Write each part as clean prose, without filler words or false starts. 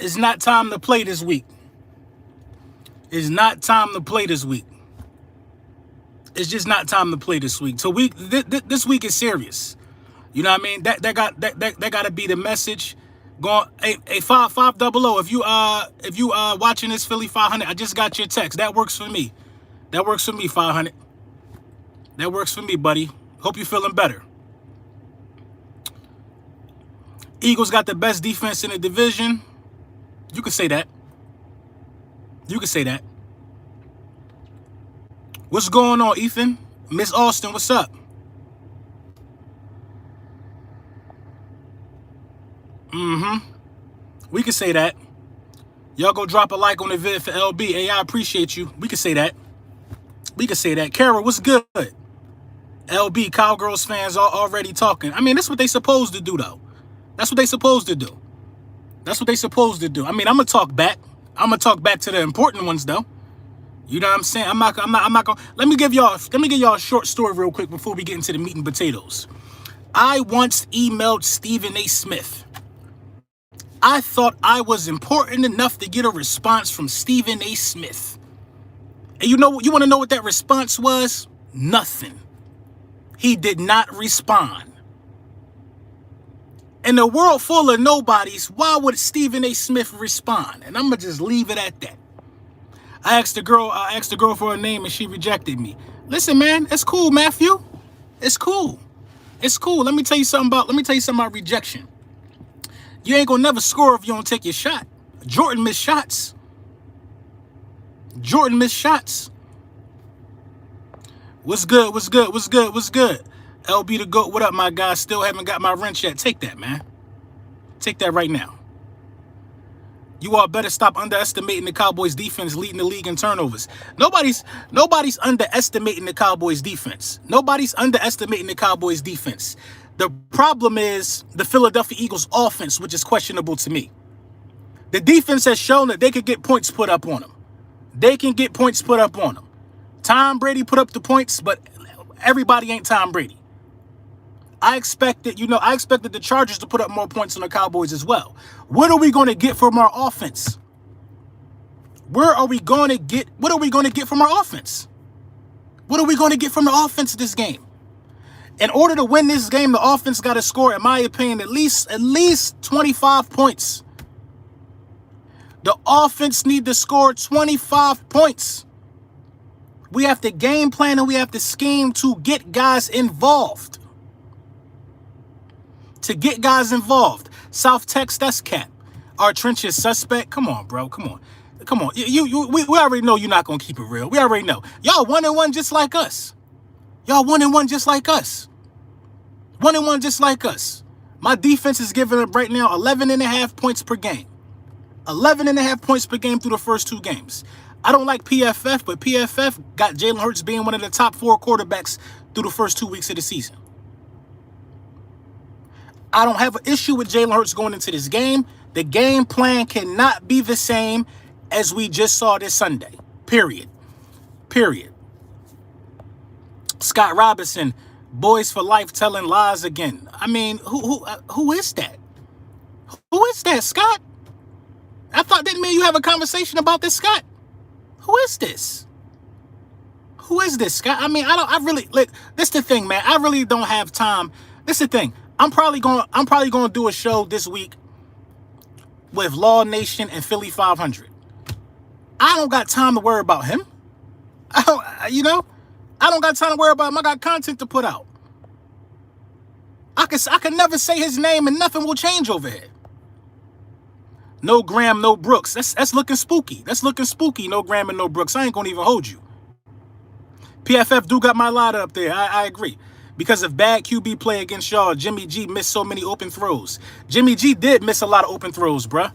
It's not time to play this week. It's not time to play this week. It's just not time to play this week. So this week is serious. You know what I mean? That got to be the message. Going, hey, 500. If you watching this Philly 500, I just got your text. That works for me. That works for me, 500. That works for me, buddy. Hope you're feeling better. Eagles got the best defense in the division. You could say that. You could say that. What's going on, Ethan? Miss Austin, what's up? We could say that. Y'all go drop a like on the vid for LB. Hey, I appreciate you. We could say that. We could say that. Kara, what's good? LB, Cowgirls fans are already talking. I mean, that's what they supposed to do, though. That's what they supposed to do. That's what they supposed to do. I mean, I'm gonna talk back. I'm gonna talk back to the important ones, though. You know what I'm saying? I'm not gonna. Let me give y'all a short story real quick before we get into the meat and potatoes. I once emailed Stephen A. Smith. I thought I was important enough to get a response from Stephen A. Smith. And you want to know what that response was? Nothing. He did not respond. In a world full of nobodies, why would Stephen A. Smith respond? And I'm gonna just leave it at that. I asked the girl for her name and she rejected me. Listen, man, it's cool, Matthew. It's cool. It's cool. Let me tell you something about rejection. You ain't gonna never score if you don't take your shot. Jordan missed shots. Jordan missed shots. What's good? What's good? What's good? What's good? LB the GOAT, what up, my guy? Still haven't got my wrench yet. Take that, man. Take that right now. You all better stop underestimating the Cowboys defense leading the league in turnovers. Nobody's underestimating the Cowboys defense. Nobody's underestimating the Cowboys defense. The problem is the Philadelphia Eagles offense, which is questionable to me. The defense has shown that they could get points put up on them. They can get points put up on them. Tom Brady put up the points, but everybody ain't Tom Brady. I expected the Chargers to put up more points on the Cowboys as well. What are we going to get from our offense? What are we going to get from our offense? What are we going to get from the offense this game? In order to win this game, the offense got to score, in my opinion, at least 25 points. The offense need to score 25 points. We have to game plan and we have to scheme to get guys involved. South Tex, that's cap. Our trench is suspect. Come on, bro. Come on. We already know you're not going to keep it real. We already know. Y'all 1-1 just like us. Y'all 1-1 just like us. 1-1 just like us. My defense is giving up right now 11.5 points per game. 11.5 points per game through the first 2 games. I don't like PFF, but PFF got Jalen Hurts being one of the top 4 quarterbacks through the first 2 weeks of the season. I don't have an issue with Jalen Hurts going into this game. The game plan cannot be the same as we just saw this Sunday. Period. Scott Robinson, boys for life telling lies again. I mean, who is that? Who is that, Scott? I thought didn't mean you have a conversation about this, Scott. Who is this? Who is this, Scott? I mean, this the thing, man. I really don't have time. This the thing. I'm probably going to do a show this week with Law Nation and Philly 500. I don't got time to worry about him. I don't got time to worry about him. I got content to put out. I can never say his name and nothing will change over here. No Graham, no Brooks. That's looking spooky. That's looking spooky. No Graham and no Brooks. I ain't gonna even hold you. PFF do got my ladder up there. I agree. Because of bad QB play against y'all, Jimmy G missed so many open throws. Jimmy G did miss a lot of open throws, bruh.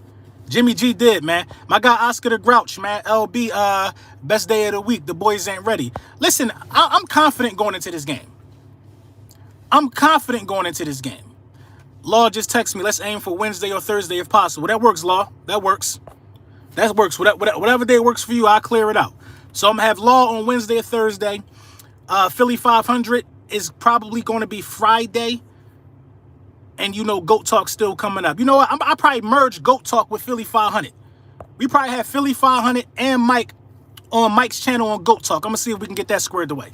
Jimmy G did, man. My guy Oscar the Grouch, man. LB, best day of the week. The boys ain't ready. Listen, I'm confident going into this game. Law just texted me, let's aim for Wednesday or Thursday if possible. That works, Law. That works. Whatever day works for you, I'll clear it out. So I'm going to have Law on Wednesday or Thursday. Philly 500 is probably going to be Friday. and you know GOAT Talk still coming up. You know what? I probably merge GOAT Talk with Philly 500. We probably have Philly 500 and Mike on Mike's channel on GOAT Talk. I'm gonna see if we can get that squared away.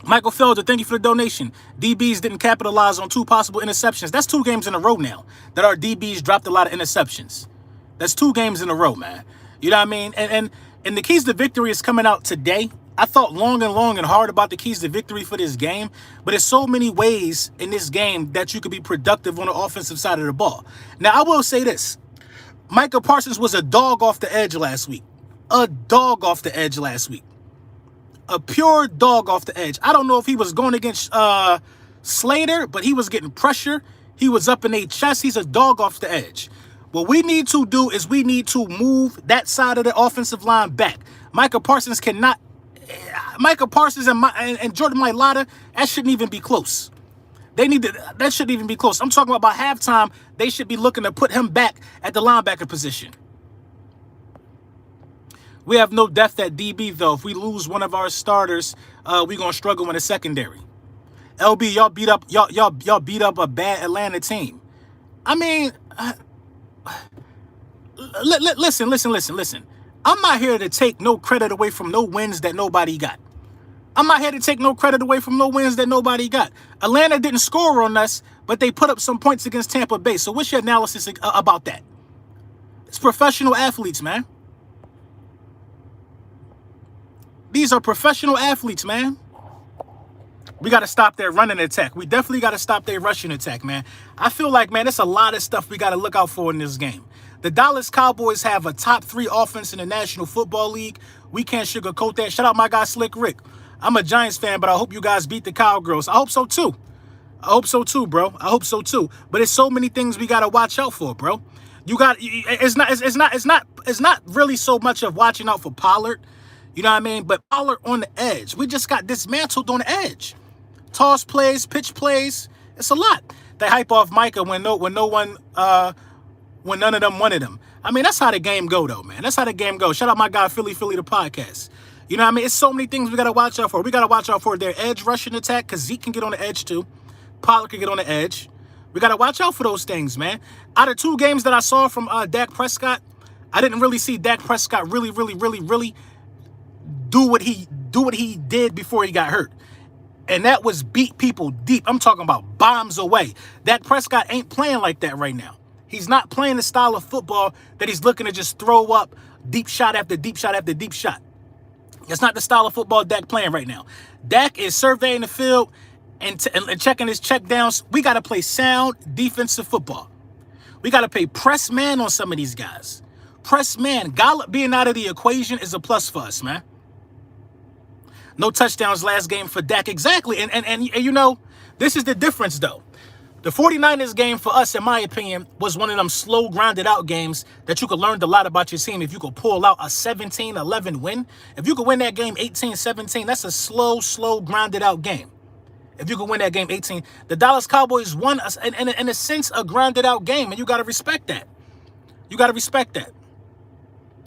Michael Felder, thank you for the donation. DBs didn't capitalize on 2 possible interceptions. That's 2 games in a row now that our DBs dropped a lot of interceptions. That's 2 games in a row, man. You know what I mean? And the keys to victory is coming out today. I thought long and hard about the keys to victory for this game, but there's so many ways in this game that you could be productive on the offensive side of the ball. Now, I will say this. Micah Parsons was a dog off the edge last week. A dog off the edge last week. A pure dog off the edge. I don't know if he was going against Slater, but he was getting pressure. He was up in their chest. He's a dog off the edge. What we need to do is we need to move that side of the offensive line back. Micah Parsons cannot... Micah Parsons and Jordan Mailata, that shouldn't even be close. That shouldn't even be close. I'm talking about by halftime, they should be looking to put him back at the linebacker position. We have no depth at DB, though. If we lose one of our starters, we're gonna struggle in the secondary. LB, y'all beat up a bad Atlanta team. I mean, listen. I'm not here to take no credit away from no wins that nobody got. I'm not here to take no credit away from no wins that nobody got. Atlanta didn't score on us, but they put up some points against Tampa Bay. So what's your analysis about that? It's professional athletes, man. These are professional athletes, man. We got to stop their running attack. We definitely got to stop their rushing attack, man. I feel like, man, there's a lot of stuff we got to look out for in this game. The Dallas Cowboys have a top 3 offense in the National Football League. We can't sugarcoat that. Shout out my guy, Slick Rick. I'm a Giants fan, but I hope you guys beat the Cowgirls. I hope so, too. I hope so, too, bro. I hope so, too. But there's so many things we got to watch out for, bro. It's not really so much of watching out for Pollard. You know what I mean? But Pollard on the edge. We just got dismantled on the edge. Toss plays, pitch plays. It's a lot. They hype off Micah when none of them wanted him. I mean, that's how the game go, though, man. That's how the game goes. Shout out my guy, Philly the podcast. You know what I mean? It's so many things we got to watch out for. We got to watch out for their edge rushing attack because Zeke can get on the edge, too. Pollard can get on the edge. We got to watch out for those things, man. Out of 2 games that I saw from Dak Prescott, I didn't really see Dak Prescott really do what he did before he got hurt. And that was beat people deep. I'm talking about bombs away. Dak Prescott ain't playing like that right now. He's not playing the style of football that he's looking to just throw up deep shot after deep shot after deep shot. It's not the style of football Dak playing right now. Dak is surveying the field and checking his check downs. We got to play sound defensive football. We got to play press man on some of these guys. Press man. Gallup being out of the equation is a plus for us, man. No touchdowns last game for Dak. Exactly. And you know, this is the difference, though. The 49ers game for us, in my opinion, was one of them slow, grounded out games that you could learn a lot about your team if you could pull out a 17-11 win. If you could win that game 18-17, that's a slow, grounded out game. If you could win that game 18, the Dallas Cowboys won in a sense a grounded out game, and you got to respect that. You got to respect that.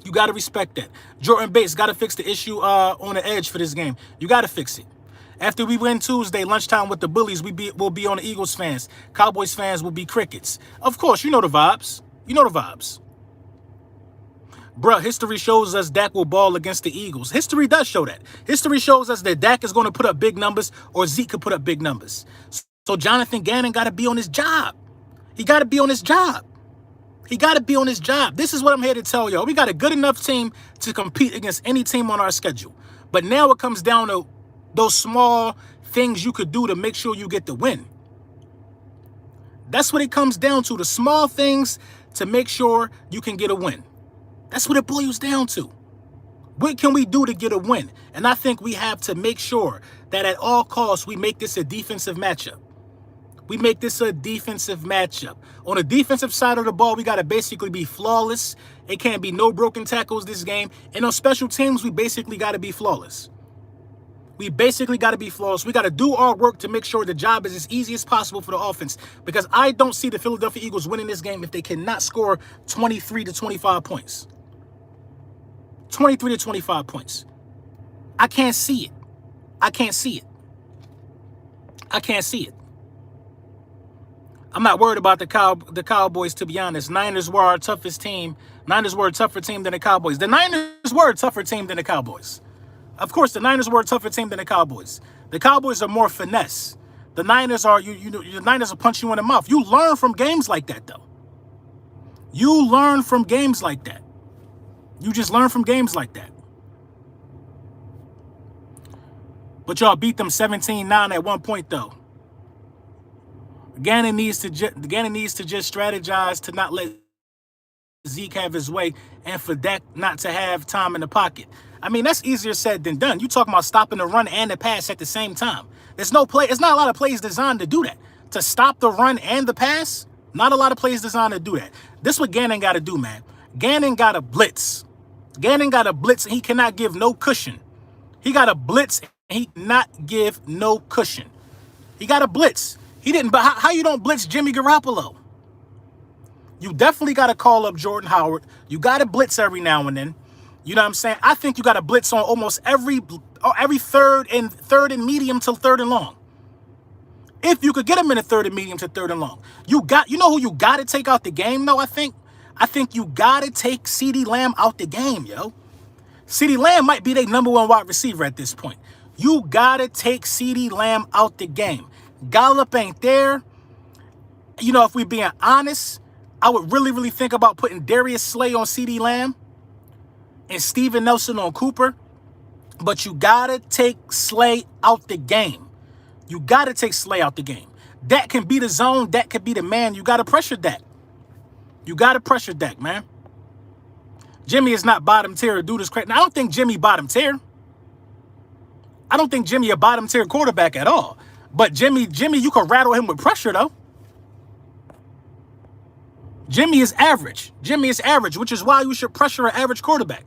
You got to respect that. Jordan Bates got to fix the issue on the edge for this game. You got to fix it. After we win Tuesday, lunchtime with the bullies, we'll be on the Eagles fans. Cowboys fans will be crickets. Of course, you know the vibes. You know the vibes. Bruh, history shows us Dak will ball against the Eagles. History does show that. History shows us that Dak is going to put up big numbers or Zeke could put up big numbers. So Jonathan Gannon got to be on his job. He got to be on his job. He got to be on his job. This is what I'm here to tell y'all. We got a good enough team to compete against any team on our schedule. But now it comes down to those small things you could do to make sure you get the win. That's what it comes down to. The small things to make sure you can get a win. That's what it boils down to. What can we do to get a win? And I think we have to make sure that at all costs we make this a defensive matchup. We make this a defensive matchup. On the defensive side of the ball, we got to basically be flawless. It can't be no broken tackles this game. And on special teams, we basically got to be flawless. We basically got to be flawless. We got to do our work to make sure the job is as easy as possible for the offense. Because I don't see the Philadelphia Eagles winning this game if they cannot score 23 to 25 points. 23 to 25 points. I can't see it. I can't see it. I can't see it. I'm not worried about the Cowboys, to be honest. Niners were our toughest team. Niners were a tougher team than the Cowboys. The Niners were a tougher team than the Cowboys. Of course, the Niners were a tougher team than the Cowboys. The Cowboys are more finesse. The Niners are, the Niners will punch you in the mouth. You learn from games like that, though. You learn from games like that. You just learn from games like that. But y'all beat them 17-9 at one point, though. Gannon needs to just strategize to not let Zeke have his way and for Dak not to have time in the pocket. I mean, that's easier said than done. You talking about stopping the run and the pass at the same time. There's no play. It's not a lot of plays designed to do that. To stop the run and the pass, not a lot of plays designed to do that. This is what Gannon got to do, man. Gannon got to blitz. Gannon got to blitz, and he cannot give no cushion. He got to blitz, and he cannot give no cushion. He got to blitz. He didn't, but how you don't blitz Jimmy Garoppolo? You definitely got to call up Jordan Howard. You got to blitz every now and then. You know what I'm saying? I think you got to blitz on almost every third and medium till third and long. If you could get him in a third and medium to third and long. You know who you got to take out the game, though, I think you got to take CeeDee Lamb out the game, yo. CeeDee Lamb might be their #1 wide receiver at this point. You got to take CeeDee Lamb out the game. Gallup ain't there. You know, if we're being honest, I would really, really think about putting Darius Slay on CeeDee Lamb and Steven Nelson on Cooper. But you got to take Slay out the game. You got to take Slay out the game. Dak can be the zone. Dak can be the man. You got to pressure Dak. You got to pressure Dak, man. Jimmy is not bottom tier. Dude is crazy. Now, I don't think Jimmy bottom tier. I don't think Jimmy a bottom tier quarterback at all. But Jimmy, you can rattle him with pressure, though. Jimmy is average. Jimmy is average, which is why you should pressure an average quarterback.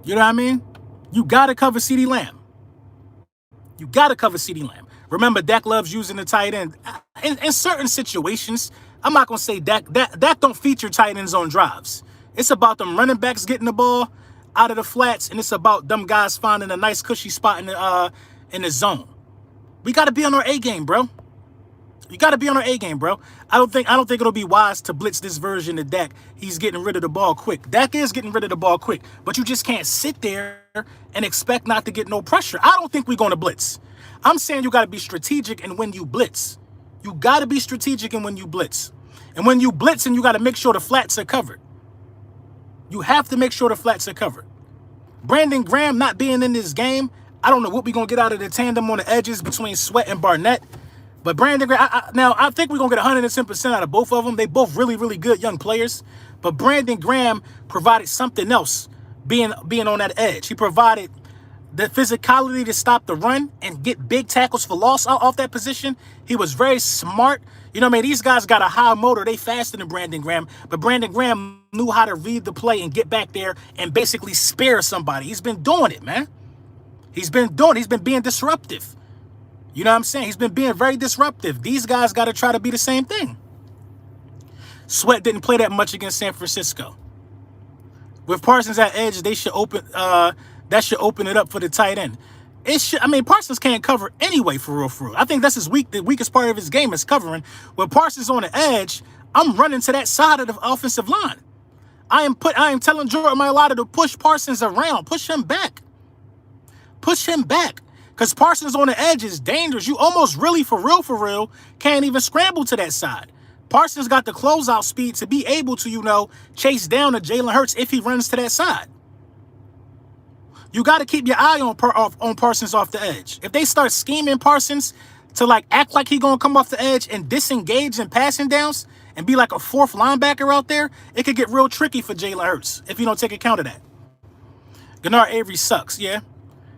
You know what I mean? You got to cover CeeDee Lamb. You got to cover CeeDee Lamb. Remember, Dak loves using the tight end. In certain situations, I'm not going to say Dak don't feature tight ends on drives. It's about them running backs getting the ball out of the flats, and it's about them guys finding a nice cushy spot in the zone. We got to be on our A game, bro. You got to be on our A game, bro. I don't think it'll be wise to blitz this version of Dak. He's getting rid of the ball quick. Dak is getting rid of the ball quick, but you just can't sit there and expect not to get no pressure. I don't think we're going to blitz. I'm saying you got to be strategic in when you blitz. You got to be strategic in when you blitz. And when you blitz, and you got to make sure the flats are covered. You have to make sure the flats are covered. Brandon Graham not being in this game, I don't know what we're going to get out of the tandem on the edges between Sweat and Barnett. But Brandon Graham, I think we're going to get 110% out of both of them. They both really, really good young players. But Brandon Graham provided something else being on that edge. He provided the physicality to stop the run and get big tackles for loss off that position. He was very smart. You know what I mean? These guys got a high motor. They faster than Brandon Graham. But Brandon Graham knew how to read the play and get back there and basically spare somebody. He's been doing it, man. He's been being disruptive. You know what I'm saying? He's been being very disruptive. These guys got to try to be the same thing. Sweat didn't play that much against San Francisco. With Parsons at edge, they should that should open it up for the tight end. Parsons can't cover anyway, for real. I think that's the weakest part of his game is covering. When Parsons on the edge, I'm running to that side of the offensive line. I am telling Jordan Mailata to push Parsons around, push him back. Because Parsons on the edge is dangerous. You almost really, for real, can't even scramble to that side. Parsons got the closeout speed to be able to, chase down a Jalen Hurts if he runs to that side. You got to keep your eye on Parsons off the edge. If they start scheming Parsons to act like he gonna come off the edge and disengage in passing downs and be like a fourth linebacker out there, it could get real tricky for Jalen Hurts if you don't take account of that. Gennard Avery sucks, yeah.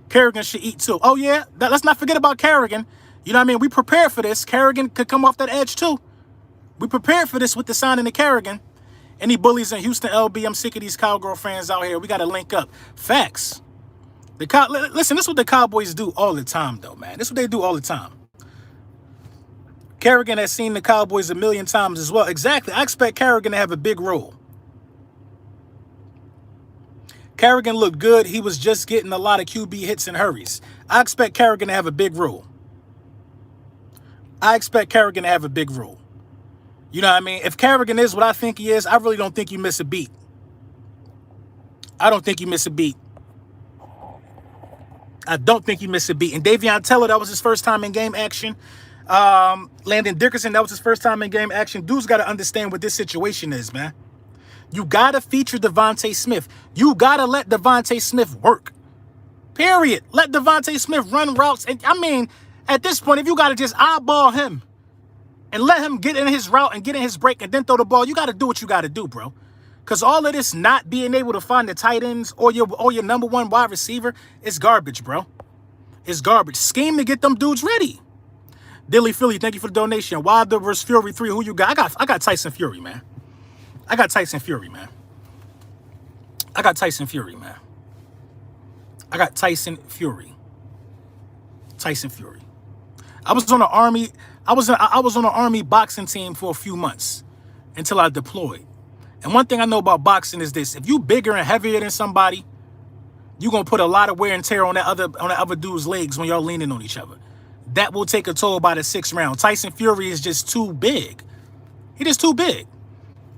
Kerrigan should eat too. Oh yeah, let's not forget about Kerrigan. You know what I mean? We prepared for this. Kerrigan could come off that edge too. We prepared for this with the signing of Kerrigan. Any bullies in Houston, LB? I'm sick of these Cowgirl fans out here. We got to link up. Facts. Listen, this is what the Cowboys do all the time, though, man. This is what they do all the time. Kerrigan has seen the Cowboys a million times as well. Exactly. I expect Kerrigan to have a big role. Kerrigan looked good. He was just getting a lot of QB hits and hurries. I expect Kerrigan to have a big role. I expect Kerrigan to have a big role. You know what I mean? If Kerrigan is what I think he is, I really don't think you miss a beat. I don't think you miss a beat. I don't think you miss a beat. And Davion Teller, that was his first time in game action. Landon Dickerson, that was his first time in game action. Dude's got to understand what this situation is, man. You got to feature Devontae Smith. You got to let Devontae Smith work. Period. Let Devontae Smith run routes. And I mean, at this point, if you got to just eyeball him and let him get in his route and get in his break and then throw the ball, you got to do what you got to do, bro. Because all of this not being able to find the tight ends or your number one wide receiver is garbage, bro. It's garbage. Scheme to get them dudes ready. Dilly Philly, thank you for the donation. Wilder versus Fury 3. Who you got? I got Tyson Fury, man. I got Tyson Fury, man. I got Tyson Fury, man. I got Tyson Fury. Tyson Fury. I was on an army boxing team for a few months until I deployed. And one thing I know about boxing is this: if you bigger and heavier than somebody, you're gonna put a lot of wear and tear on that other dude's legs when y'all leaning on each other. That will take a toll by the 6th round. Tyson Fury is just too big. He just too big.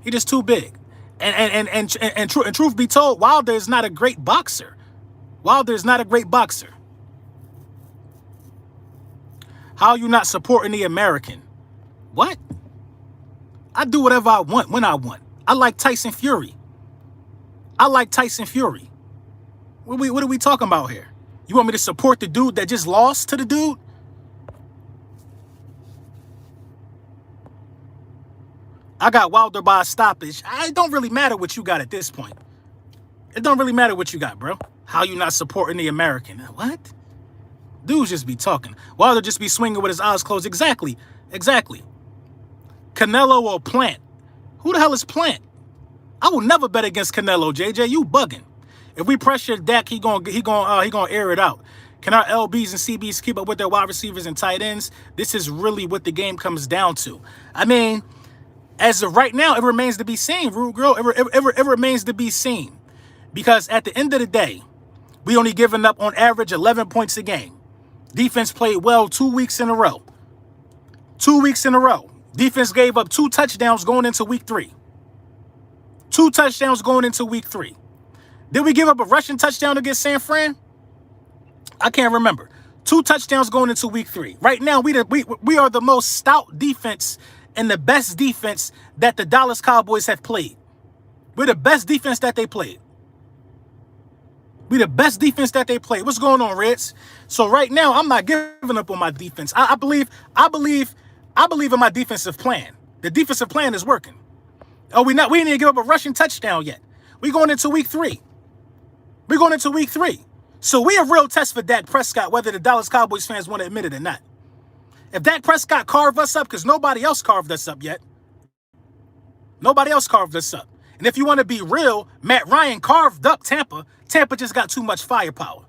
He just too big. And truth be told, Wilder is not a great boxer. Wilder is not a great boxer. How are you not supporting the American? What? I do whatever I want when I want. I like Tyson Fury. I like Tyson Fury. What are we talking about here? You want me to support the dude that just lost to the dude? I got Wilder by a stoppage. It don't really matter what you got at this point. It don't really matter what you got, bro. How you not supporting the American? What? Dudes just be talking. Wilder just be swinging with his eyes closed. Exactly. Exactly. Canelo or Plant? Who the hell is Plant? I will never bet against Canelo, JJ. You bugging. If we pressure Dak, he gonna air it out. Can our LBs and CBs keep up with their wide receivers and tight ends? This is really what the game comes down to. I mean, as of right now, it remains to be seen, Rude Girl. It remains to be seen. Because at the end of the day, we only giving up on average 11 points a game. Defense played well 2 weeks in a row. 2 weeks in a row. Defense gave up 2 touchdowns going into week 3. 2 touchdowns going into week 3. Did we give up a rushing touchdown against San Fran? I can't remember. 2 touchdowns going into week 3. Right now, we are the most stout defense and the best defense that the Dallas Cowboys have played. We're the best defense that they played. We the best defense that they played. What's going on, Reds? So right now, I'm not giving up on my defense. I believe in my defensive plan. The defensive plan is working. Oh, we didn't even give up a rushing touchdown yet. We're going into week 3. We're going into week 3. So we a real test for Dak Prescott, whether the Dallas Cowboys fans want to admit it or not. If Dak Prescott carved us up, because nobody else carved us up yet. Nobody else carved us up. And if you want to be real, Matt Ryan carved up Tampa. Tampa just got too much firepower.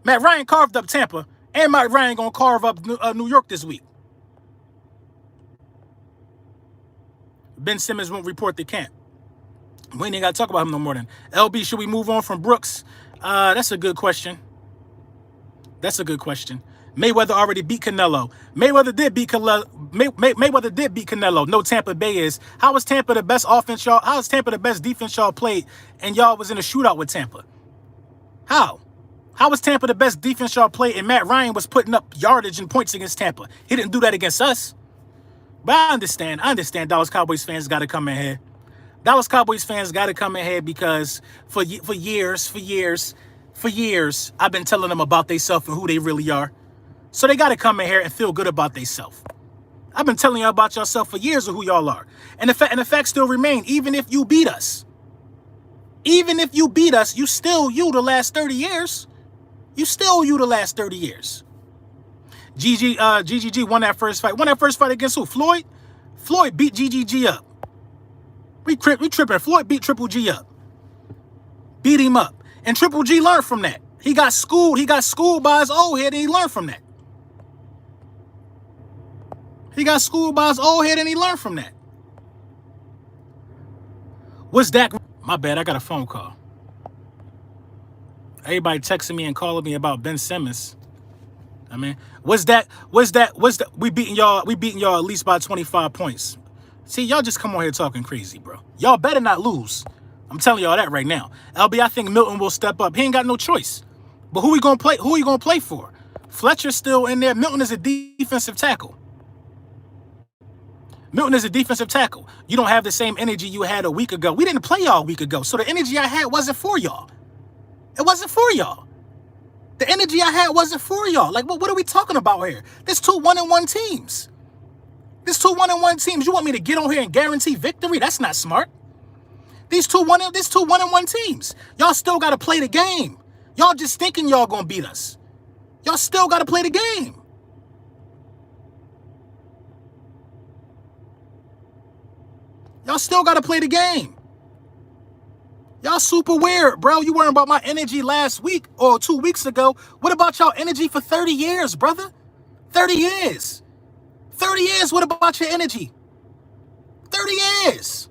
Matt Ryan carved up Tampa, and Matt Ryan going to carve up New York this week. Ben Simmons won't report the camp. We ain't got to talk about him no more then. LB, should we move on from Brooks? That's a good question. That's a good question. Mayweather already beat Canelo. Mayweather did beat Canelo. Mayweather did beat Canelo. No, Tampa Bay is. How is Tampa the best offense y'all? How is Tampa the best defense y'all played and y'all was in a shootout with Tampa? How? How was Tampa the best defense y'all played and Matt Ryan was putting up yardage and points against Tampa? He didn't do that against us. But I understand. Dallas Cowboys fans got to come in here. Dallas Cowboys fans got to come in here because for years, I've been telling them about themselves and who they really are. So they got to come in here and feel good about themselves. I've been telling y'all about yourself for years of who y'all are. And the fact still remain, even if you beat us. Even if you beat us, you still you the last 30 years. You still you the last 30 years. GGG won that first fight. Won that first fight against who? Floyd? Floyd beat GGG up. We tripping. Floyd beat Triple G up. Beat him up. And Triple G learned from that. He got schooled. He got schooled by his old head and he learned from that. He got schooled by his old head and he learned from that. What's that? My bad, I got a phone call. Everybody texting me and calling me about Ben Simmons. I mean, we beating y'all at least by 25 points. See, y'all just come on here talking crazy, bro. Y'all better not lose. I'm telling y'all that right now. LB, I think Milton will step up. He ain't got no choice. But who he gonna play? Who he gonna play for? Fletcher's still in there. Milton is a defensive tackle. Milton is a defensive tackle. You don't have the same energy you had a week ago. We didn't play y'all a week ago, so the energy I had wasn't for y'all. It wasn't for y'all. The energy I had wasn't for y'all. Like, what are we talking about here? There's 2 1-1 teams. There's 2 1-1 teams. You want me to get on here and guarantee victory? That's not smart. These two 1-1 teams. Y'all still got to play the game. Y'all just thinking y'all gonna beat us. Y'all still got to play the game. Y'all still got to play the game. Y'all super weird, bro. You worrying about my energy last week or 2 weeks ago. What about y'all energy for 30 years, brother? 30 years. 30 years, what about your energy? 30 years.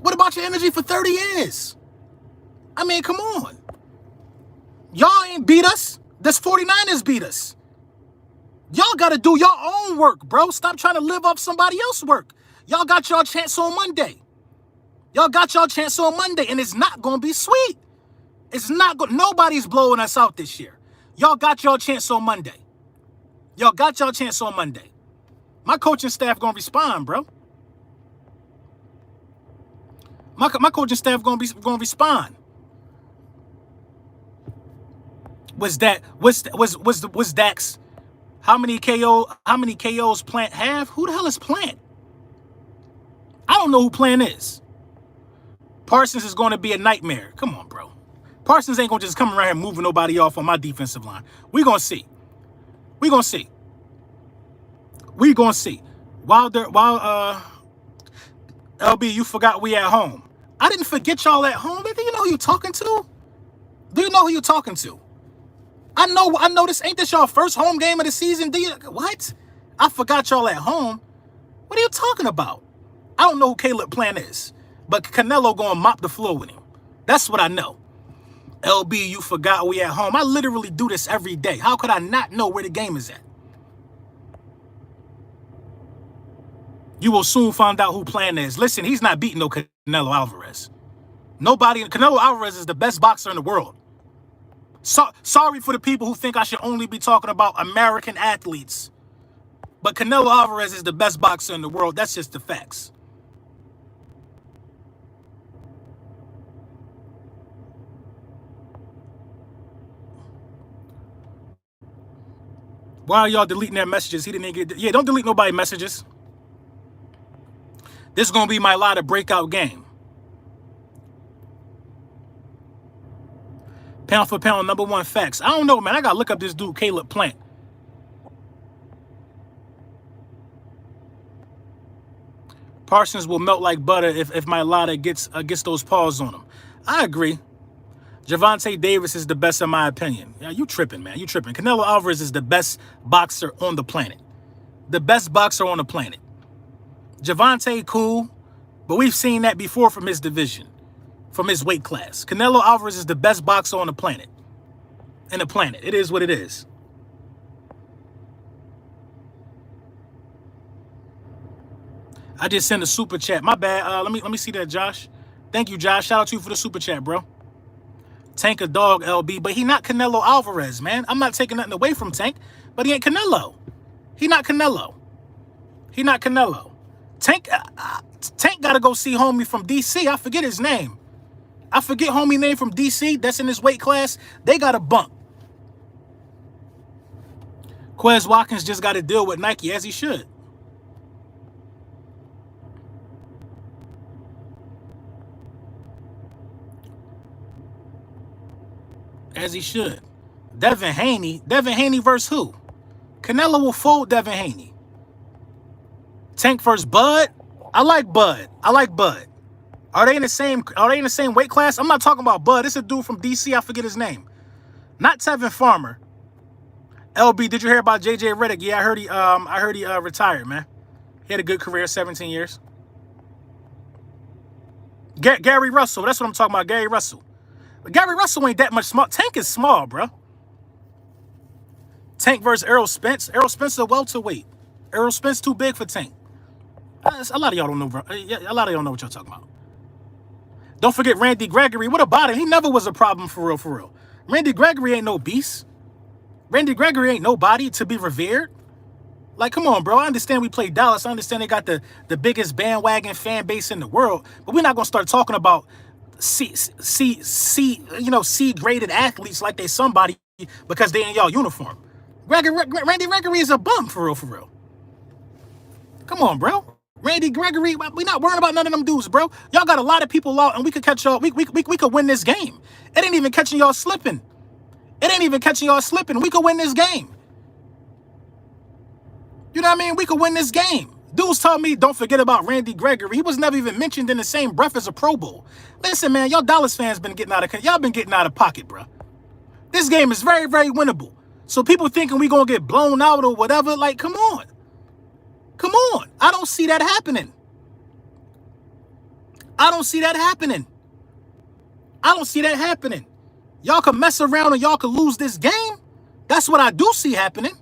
What about your energy for 30 years? I mean, come on. Y'all ain't beat us. This 49ers beat us. Y'all got to do your own work, bro. Stop trying to live off somebody else's work. Y'all got y'all chance on Monday. Y'all got y'all chance on Monday, and it's not going to be sweet. It's not going. Nobody's blowing us out this year. Y'all got y'all chance on Monday. Y'all got y'all chance on Monday. My coaching staff going to respond, bro. My coaching staff going to respond. Was Dax? How many KOs Plant have? Who the hell is Plant? I don't know who Plant is. Parsons is going to be a nightmare. Come on, bro. Parsons ain't going to just come around here moving nobody off on my defensive line. We going to see. We going to see. We going to see. While LB, you forgot we at home. I didn't forget y'all at home. Do you know who you talking to? Do you know who you talking to? I know this ain't this y'all first home game of the season. What? I forgot y'all at home. What are you talking about? I don't know who Caleb Plant is, but Canelo gonna mop the floor with him. That's what I know. LB, you forgot we at home. I literally do this every day. How could I not know where the game is at? You will soon find out who Plant is. Listen, he's not beating no Canelo Alvarez. Nobody. Canelo Alvarez is the best boxer in the world. Sorry for the people who think I should only be talking about American athletes. But Canelo Alvarez is the best boxer in the world. That's just the facts. Why are y'all deleting their messages? He didn't get... Yeah, don't delete nobody's messages. This is going to be my lot of breakout game. Pound for pound, #1 facts. I don't know, man. I got to look up this dude, Caleb Plant. Parsons will melt like butter if my Lotta gets those paws on him. I agree. Gervonta Davis is the best in my opinion. Yeah, you tripping, man. You tripping. Canelo Alvarez is the best boxer on the planet. The best boxer on the planet. Gervonta, cool, but we've seen that before from his division, from his weight class. Canelo Alvarez is the best boxer on the planet. In the planet. It is what it is. I just sent a super chat. My bad. Let me see that, Josh. Thank you, Josh. Shout out to you for the super chat, bro. Tank a dog, LB, but he not Canelo Alvarez, man. I'm not taking nothing away from Tank, but he ain't Canelo. He not Canelo. He not Canelo. Tank got to go see homie from D.C. I forget his name. I forget homie name from D.C. that's in his weight class. They got a bump. Quez Watkins just got to deal with Nike, as he should. As he should. Devin Haney. Devin Haney versus who? Canelo will fold Devin Haney. Tank versus Bud. I like Bud. I like Bud. Are they in the same weight class? I'm not talking about Bud. It's a dude from DC. I forget his name. Not Tevin Farmer. LB, did you hear about JJ Redick? Yeah, I heard he retired, man. He had a good career, 17 years. Gary Russell. That's what I'm talking about. Gary Russell. But Gary Russell ain't that much small. Tank is small, bro. Tank versus Errol Spence. Errol Spence a welterweight. Errol Spence too big for Tank. A lot of y'all don't know, bro. A lot of y'all know what y'all talking about. Don't forget Randy Gregory. What about him? He never was a problem for real, for real. Randy Gregory ain't no beast. Randy Gregory ain't nobody to be revered. Like, come on, bro. I understand we play Dallas. I understand they got the biggest bandwagon fan base in the world. But we're not going to start talking about C-graded athletes like they somebody because they in y'all uniform. Randy Gregory is a bum, for real, for real. Come on, bro. Randy Gregory, we not worrying about none of them dudes, bro. Y'all got a lot of people out, and we could catch y'all. We could win this game. It ain't even catching y'all slipping. It ain't even catching y'all slipping. We could win this game. You know what I mean? We could win this game. Dudes told me, don't forget about Randy Gregory. He was never even mentioned in the same breath as a Pro Bowl. Listen, man, y'all Dallas fans been getting out of y'all been getting out of pocket, bro. This game is very, very winnable. So people thinking we gonna get blown out or whatever, like, come on. Come on. I don't see that happening. I don't see that happening. I don't see that happening. Y'all could mess around and y'all could lose this game. That's what I do see happening.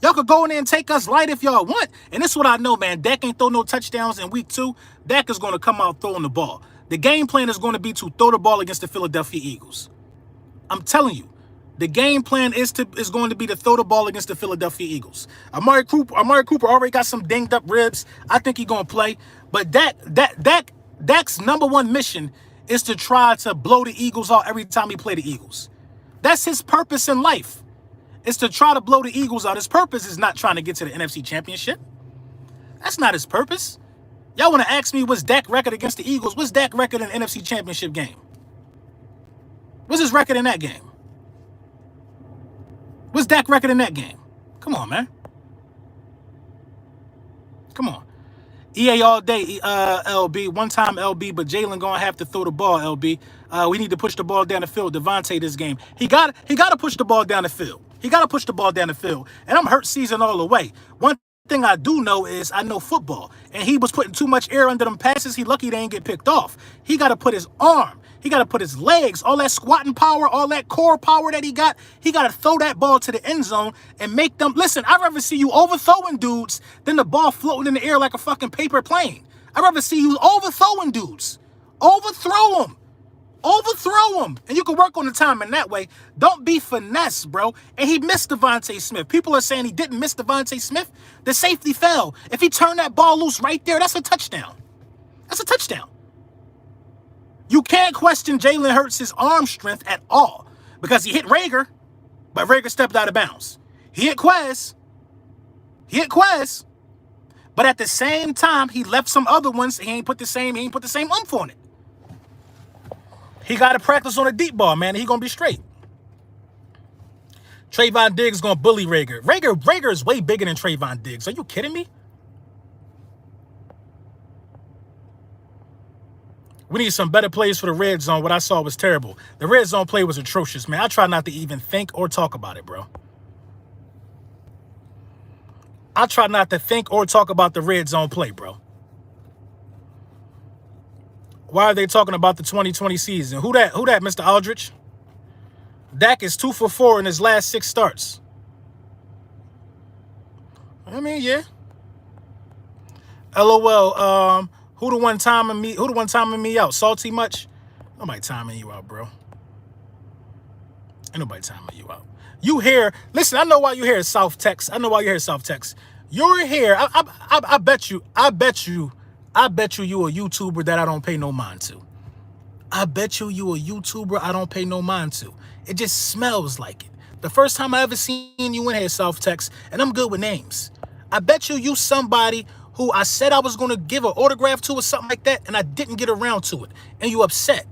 Y'all could go in there and take us light if y'all want. And this is what I know, man. Dak ain't throw no touchdowns in week 2. Dak is going to come out throwing the ball. The game plan is going to be to throw the ball against the Philadelphia Eagles. I'm telling you. The game plan is going to be to throw the ball against the Philadelphia Eagles. Amari Cooper already got some dinged up ribs. I think he's going to play. But Dak's number one mission is to try to blow the Eagles out every time he play the Eagles. That's his purpose in life. It's to try to blow the Eagles out. His purpose is not trying to get to the NFC Championship. That's not his purpose. Y'all want to ask me what's Dak's record against the Eagles? What's Dak's record in the NFC Championship game? What's his record in that game? What's Dak's record in that game? Come on, man. Come on. EA all day, LB. One time, LB, but Jalen gonna have to throw the ball, LB. We need to push the ball down the field. Devontae this game. He got to push the ball down the field. He got to push the ball down the field. And I'm hurt season all the way. One thing I do know is I know football. And he was putting too much air under them passes. He lucky they ain't get picked off. He got to put his arm. He got to put his legs, all that squatting power, all that core power that he got to throw that ball to the end zone and make them... Listen, I'd rather see you overthrowing dudes than the ball floating in the air like a fucking paper plane. I'd rather see you overthrowing dudes. Overthrow them. Overthrow them. And you can work on the timing that way. Don't be finesse, bro. And he missed Devontae Smith. People are saying he didn't miss Devontae Smith. The safety fell. If he turned that ball loose right there, that's a touchdown. That's a touchdown. You can't question Jalen Hurts' arm strength at all because he hit Rager, but Rager stepped out of bounds. He hit Quez. But at the same time, he left some other ones. He ain't put the same oomph on it. He got to practice on a deep ball, man. He going to be straight. Trayvon Diggs going to bully Rager. Rager is way bigger than Trayvon Diggs. Are you kidding me? We need some better plays for the red zone. What I saw was terrible. The red zone play was atrocious, man. I try not to even think or talk about it, bro. I try not to think or talk about the red zone play, bro. Why are they talking about the 2020 season? Who that, Mr. Aldrich? Dak is 2 for 4 in his last 6 starts. I mean, yeah. LOL, who the one timing me out? Salty much? Nobody timing you out, bro. Ain't nobody timing you out. You here, listen, I know why you here South Tex. You're here. I bet you you a YouTuber that I don't pay no mind to. I bet you a YouTuber I don't pay no mind to. It just smells like it. The first time I ever seen you in here, South Tex, and I'm good with names. I bet you somebody who I said I was going to give an autograph to or something like that, and I didn't get around to it, and you upset.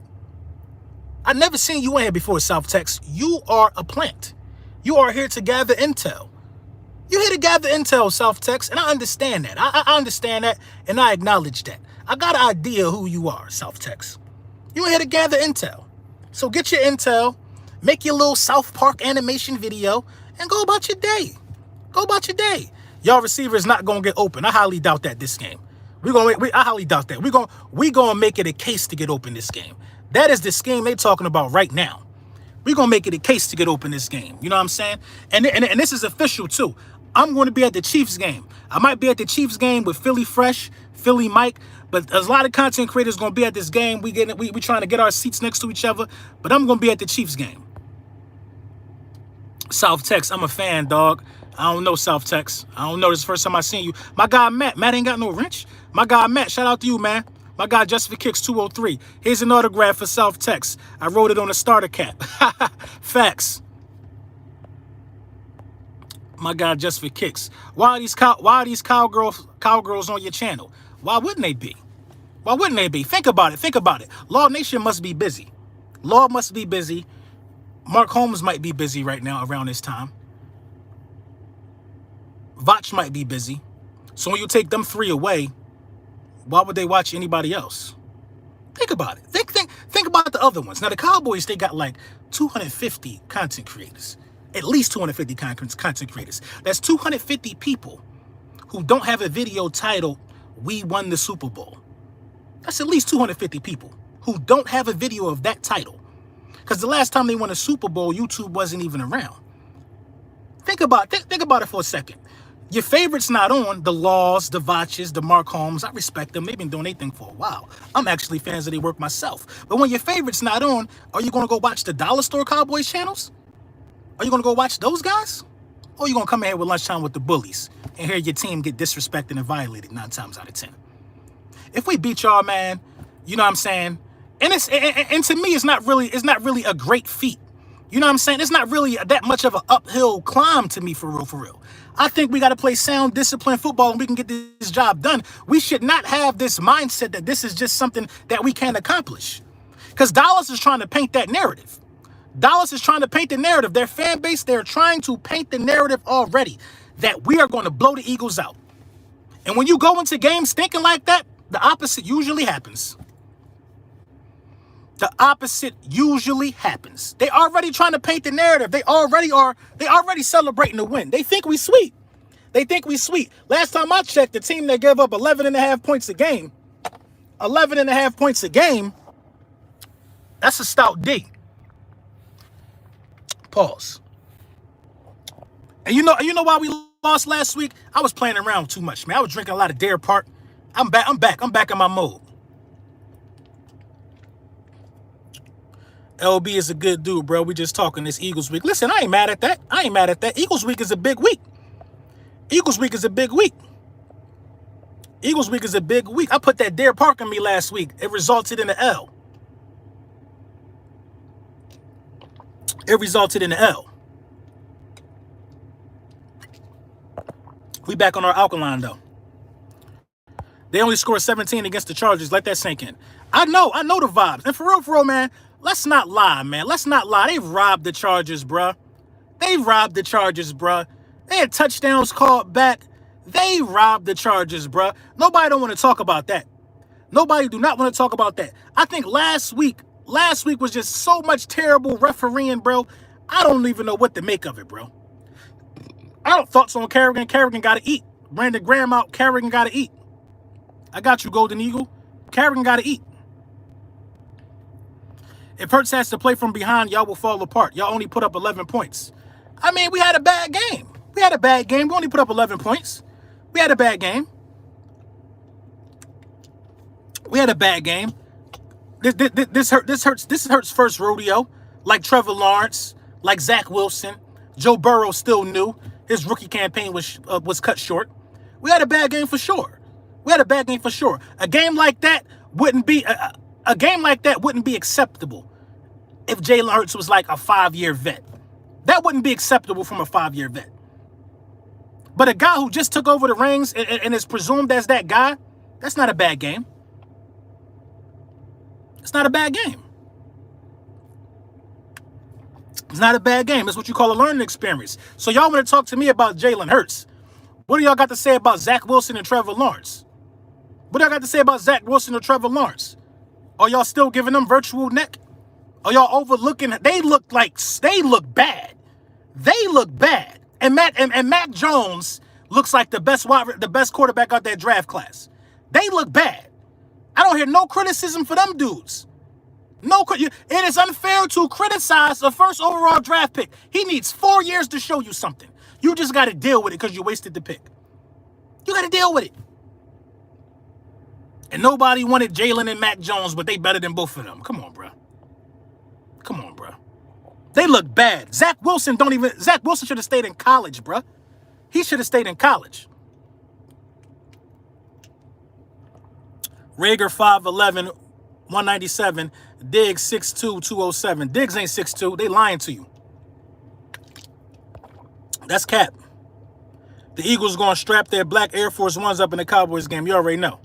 I never seen you in here before, South Tex. You are a plant. You are here to gather intel. You're here to gather intel, South Tex, and I understand that. I understand that, and I acknowledge that. I got an idea who you are, South Tex. You're here to gather intel. So get your intel, make your little South Park animation video, and go about your day. Go about your day. Y'all receiver is not going to get open. I highly doubt that this game. I highly doubt that. We're going to make it a case to get open this game. That is the scheme they're talking about right now. We're going to make it a case to get open this game. You know what I'm saying? And this is official, too. I'm going to be at the Chiefs game. I might be at the Chiefs game with Philly Fresh, Philly Mike, but there's a lot of content creators going to be at this game. We trying to get our seats next to each other, but I'm going to be at the Chiefs game. South Tex, I'm a fan, dog. I don't know South Tex. I don't know. This is the first time I seen you. My guy, Matt. Matt ain't got no wrench. My guy, Matt. Shout out to you, man. My guy, Just for Kicks 203. Here's an autograph for South Tex. I wrote it on a starter cap. Facts. My guy, Just for Kicks. Why are these cowgirls on your channel? Why wouldn't they be? Why wouldn't they be? Think about it. Think about it. Law Nation must be busy. Law must be busy. Mark Holmes might be busy right now around this time. Vach might be busy. So when you take them three away, why would they watch anybody else? Think about it. Think about the other ones. Now, the Cowboys, they got like 250 content creators. At least 250 content creators. That's 250 people who don't have a video titled, "We Won the Super Bowl." That's at least 250 people who don't have a video of that title. Because the last time they won a Super Bowl, YouTube wasn't even around. Think about it for a second. Your favorites not on, the Laws, the Vaches, the Mark Holmes. I respect them. They've been doing their thing for a while. I'm actually fans of their work myself. But when your favorites not on, are you going to go watch the Dollar Store Cowboys channels? Are you going to go watch those guys? Or are you going to come in here with Lunchtime with the Bullies and hear your team get disrespected and violated 9 times out of 10? If we beat y'all, man, you know what I'm saying? And to me, it's not really a great feat. You know what I'm saying? It's not really that much of an uphill climb to me, for real. I think we got to play sound, disciplined football and we can get this job done. We should not have this mindset that this is just something that we can't accomplish. Because Dallas is trying to paint that narrative. Dallas is trying to paint the narrative. Their fan base, they're trying to paint the narrative already that we are going to blow the Eagles out. And when you go into games thinking like that, the opposite usually happens. The opposite usually happens. They already trying to paint the narrative. They already celebrating the win. They think we sweet. Last time I checked, the team that gave up 11.5 points a game, 11.5 points a game, that's a stout D. Pause. And you know why we lost last week? I was playing around too much, man. I was drinking a lot of Dare Park. I'm back in my mode. LB is a good dude, bro. We just talking this Eagles week. Listen, I ain't mad at that. Eagles week is a big week. I put that Dare Park on me last week. It resulted in an L. We back on our alkaline, though. They only scored 17 against the Chargers. Let that sink in. I know the vibes. And for real, man, let's not lie, man. They've robbed the Chargers, bruh. They had touchdowns called back. They robbed the Chargers, bruh. Nobody don't want to talk about that. Nobody do not want to talk about that. I think last week was just so much terrible refereeing, bro. I don't even know what to make of it, bro. I don't thoughts on Kerrigan. Kerrigan got to eat. Brandon Graham out. Kerrigan got to eat. I got you, Golden Eagle. Kerrigan got to eat. If Hurts has to play from behind, y'all will fall apart. Y'all only put up 11 points. I mean, we had a bad game. We only put up 11 points. We had a bad game. This hurts first rodeo. Like Trevor Lawrence, like Zach Wilson. Joe Burrow still new. His rookie campaign was cut short. We had a bad game for sure. A game like that wouldn't be acceptable if Jalen Hurts was like a 5-year vet. That wouldn't be acceptable from a 5-year vet. But a guy who just took over the reins and is presumed as that guy, that's not a bad game. It's not a bad game. It's what you call a learning experience. So y'all want to talk to me about Jalen Hurts. What do y'all got to say about Zach Wilson and Trevor Lawrence? Are y'all still giving them virtual neck? Are y'all overlooking? They look bad. And Mac Jones looks like the best quarterback out that draft class. They look bad. I don't hear no criticism for them dudes. No, it is unfair to criticize a first overall draft pick. He needs 4 years to show you something. You just got to deal with it because you wasted the pick. You got to deal with it. And nobody wanted Jalen and Mac Jones, but they better than both of them. Come on, bro. Come on, bro. They look bad. Zach Wilson should have stayed in college, bro. He should have stayed in college. Rager 5'11", 197. Diggs 6'2", 207. Diggs ain't 6'2". They lying to you. That's cap. The Eagles going to strap their black Air Force Ones up in the Cowboys game. You already know.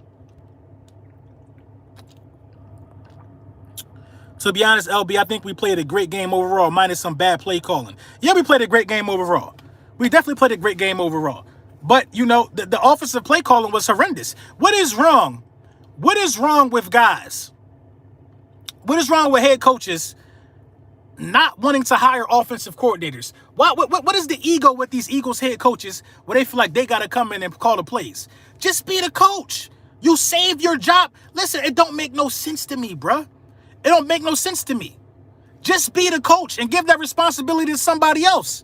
To be honest, LB, I think we played a great game overall, minus some bad play calling. Yeah, we played a great game overall. We definitely played a great game overall. But, you know, the offensive play calling was horrendous. What is wrong? What is wrong with guys? What is wrong with head coaches not wanting to hire offensive coordinators? What is the ego with these Eagles head coaches where they feel like they got to come in and call the plays? Just be the coach. You save your job. Listen, it don't make no sense to me, bruh. It don't make no sense to me. Just be the coach and give that responsibility to somebody else.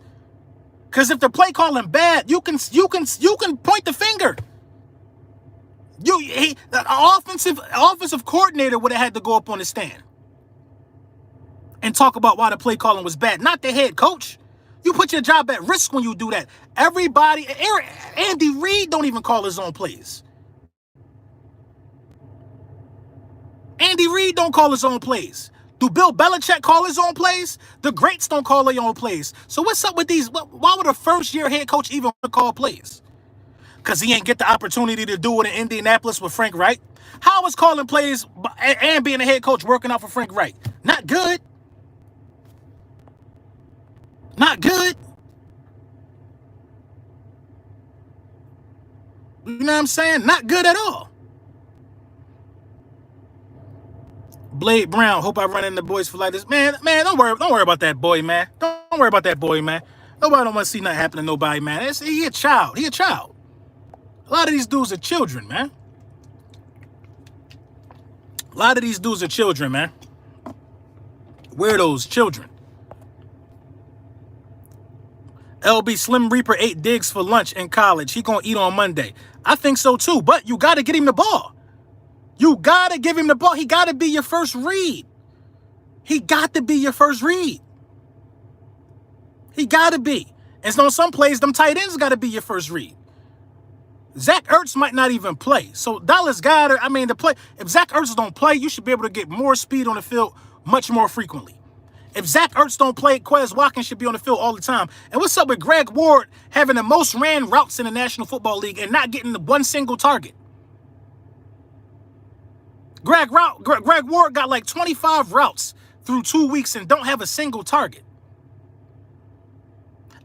Because if the play calling bad, you can point the finger. The offensive coordinator would have had to go up on the stand and talk about why the play calling was bad, not the head coach. You put your job at risk when you do that. Everybody, Andy Reid don't even call his own plays. Andy Reid don't call his own plays. Do Bill Belichick call his own plays? The greats don't call their own plays. So what's up with these? Why would a first-year head coach even want to call plays? Because he ain't get the opportunity to do it in Indianapolis with Frank Reich. How is calling plays and being a head coach working out for Frank Reich? Not good. Not good. You know what I'm saying? Not good at all. Blade Brown, hope I run into boys for like this. Man, don't worry about that boy, man. Don't worry about that boy, man. Nobody don't want to see nothing happen to nobody, man. He a child. He a child. A lot of these dudes are children, man. A lot of these dudes are children, man. Weirdos, children. LB Slim Reaper ate Diggs for lunch in college. He gonna eat on Monday. I think so too, but you got to get him the ball. You got to give him the ball. He got to be your first read. He got to be your first read. He got to be. And so on some plays, them tight ends got to be your first read. Zach Ertz might not even play. So Dallas Goedert, if Zach Ertz don't play, you should be able to get more speed on the field much more frequently. If Zach Ertz don't play, Quez Watkins should be on the field all the time. And what's up with Greg Ward having the most ran routes in the National Football League and not getting the one single target? Greg Ward got like 25 routes through 2 weeks and don't have a single target.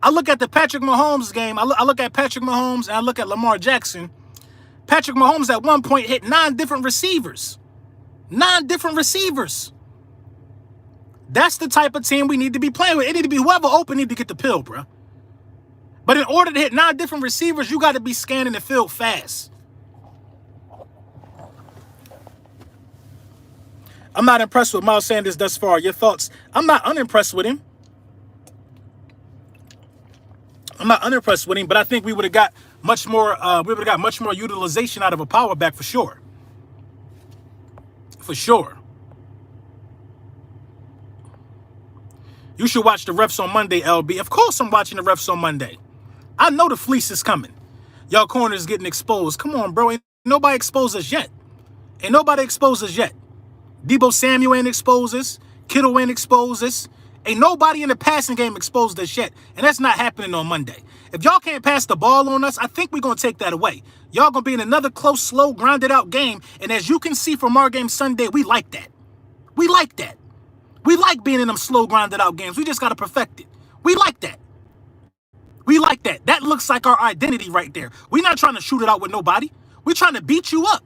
I look at the Patrick Mahomes game. I look at Patrick Mahomes and I look at Lamar Jackson. Patrick Mahomes at one point hit 9 different receivers. 9 different receivers. That's the type of team we need to be playing with. It need to be whoever open need to get the pill, bro. But in order to hit 9 different receivers, you got to be scanning the field fast. I'm not impressed with Miles Sanders thus far. Your thoughts? I'm not unimpressed with him. But I think we would have got much more. Much more utilization out of a power back for sure. For sure. You should watch the refs on Monday, LB. Of course, I'm watching the refs on Monday. I know the fleece is coming. Y'all corners getting exposed. Come on, bro. Ain't nobody exposed us yet. Deebo Samuel ain't exposed us. Kittle ain't exposed us. Ain't nobody in the passing game exposed us yet. And that's not happening on Monday. If y'all can't pass the ball on us, I think we're going to take that away. Y'all going to be in another close, slow, grinded out game. And as you can see from our game Sunday, we like that. We like that. We like being in them slow, grinded out games. We just got to perfect it. We like that. We like that. That looks like our identity right there. We're not trying to shoot it out with nobody. We're trying to beat you up.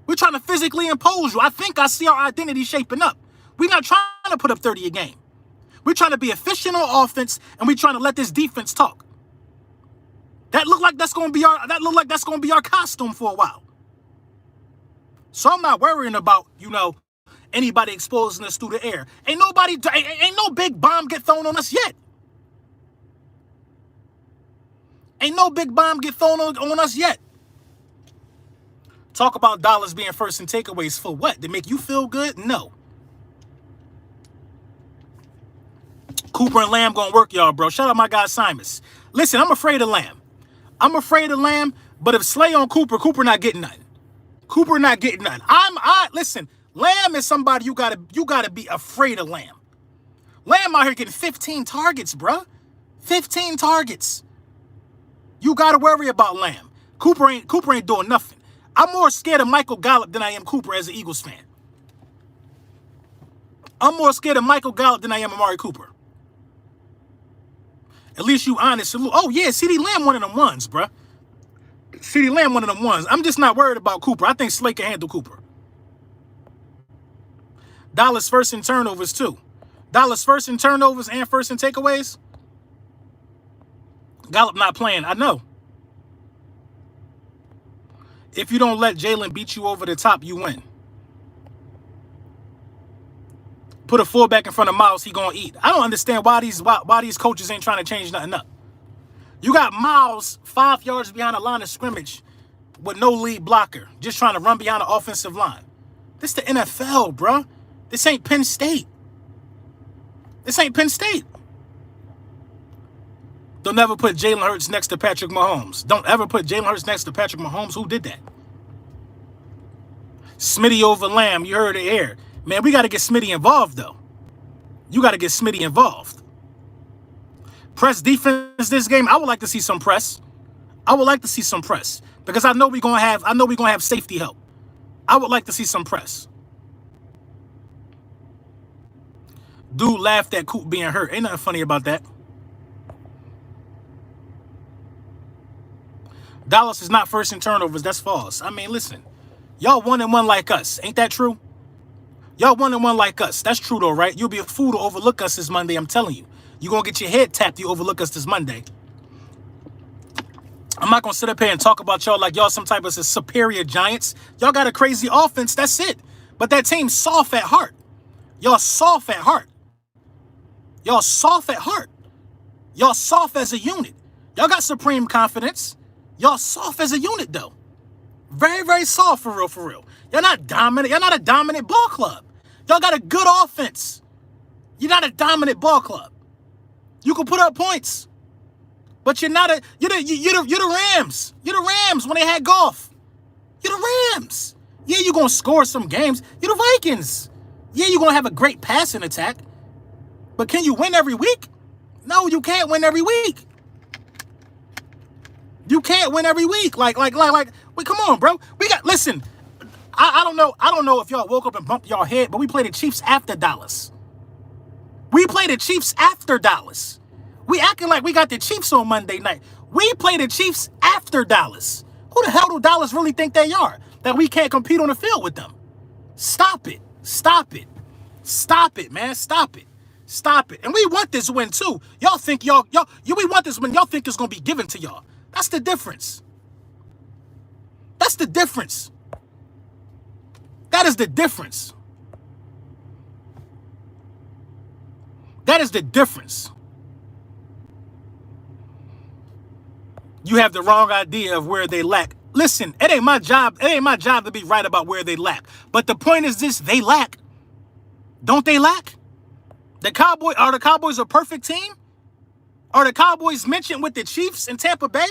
We're trying to physically impose you. I think I see our identity shaping up. We're not trying to put up 30 a game. We're trying to be efficient on offense, and we're trying to let this defense talk. That look like that's going to be our costume for a while. So I'm not worrying about, anybody exposing us through the air. Ain't no big bomb get thrown on us yet. Ain't no big bomb get thrown on us yet. Talk about Dallas being first in takeaways for what? To make you feel good? No. Cooper and Lamb gonna work, y'all, bro. Shout out my guy Simus. Listen, I'm afraid of Lamb. I'm afraid of Lamb, but if Slay on Cooper not getting nothing. Cooper not getting nothing. Listen, Lamb is somebody you gotta be afraid of Lamb. Lamb out here getting 15 targets, bruh. 15 targets. You gotta worry about Lamb. Cooper ain't doing nothing. I'm more scared of Michael Gallup than I am Cooper as an Eagles fan. I'm more scared of Michael Gallup than I am Amari Cooper. At least you honest. Oh, yeah, CeeDee Lamb one of them ones, bruh. CeeDee Lamb one of them ones. I'm just not worried about Cooper. I think Slay can handle Cooper. Dallas first in turnovers, too. Dallas first in turnovers and first in takeaways. Gallup not playing. I know. If you don't let Jalen beat you over the top, you win. Put a fullback in front of Miles, he gonna eat. I don't understand why these coaches ain't trying to change nothing up. You got Miles 5 yards behind the line of scrimmage with no lead blocker, just trying to run behind the offensive line. This the NFL, bruh. This ain't Penn State. This ain't Penn State. Don't ever put Jalen Hurts next to Patrick Mahomes. Don't ever put Jalen Hurts next to Patrick Mahomes. Who did that? Smitty over Lamb. You heard it here. Man, we got to get Smitty involved, though. You got to get Smitty involved. Press defense this game. I would like to see some press. I would like to see some press because I know we're gonna have safety help. I would like to see some press. Dude laughed at Coop being hurt. Ain't nothing funny about that. Dallas is not first in turnovers. That's false. I mean, listen. Y'all 1-1 like us. Ain't that true? Y'all 1-1 like us. That's true, though, right? You'll be a fool to overlook us this Monday. I'm telling you. You're going to get your head tapped. You overlook us this Monday. I'm not going to sit up here and talk about y'all like y'all some type of superior giants. Y'all got a crazy offense. That's it. But that team's soft at heart. Y'all soft at heart. Y'all soft at heart. Y'all soft as a unit. Y'all got supreme confidence. Y'all soft as a unit, though. Very, very soft, for real, for real. You're not dominant. You're not a dominant ball club. Y'all got a good offense. You're not a dominant ball club. You can put up points. But you're not you're the Rams. You're the Rams when they had golf. You're the Rams. Yeah, you're going to score some games. You're the Vikings. Yeah, you're going to have a great passing attack. But can you win every week? No, you can't win every week. You can't win every week. Wait, come on, bro. Listen, I don't know if y'all woke up and bumped y'all head, but we played the Chiefs after Dallas. We played the Chiefs after Dallas. We acting like we got the Chiefs on Monday night. We played the Chiefs after Dallas. Who the hell do Dallas really think they are? That we can't compete on the field with them? Stop it. Stop it. Stop it, man. Stop it. Stop it. And we want this win, too. Y'all think we want this win. Y'all think it's going to be given to y'all. That's the difference. That's the difference. That is the difference. That is the difference. You have the wrong idea of where they lack. Listen, it ain't my job. It ain't my job to be right about where they lack. But the point is this: they lack. Don't they lack? Are the Cowboys a perfect team? Are the Cowboys mentioned with the Chiefs in Tampa Bay?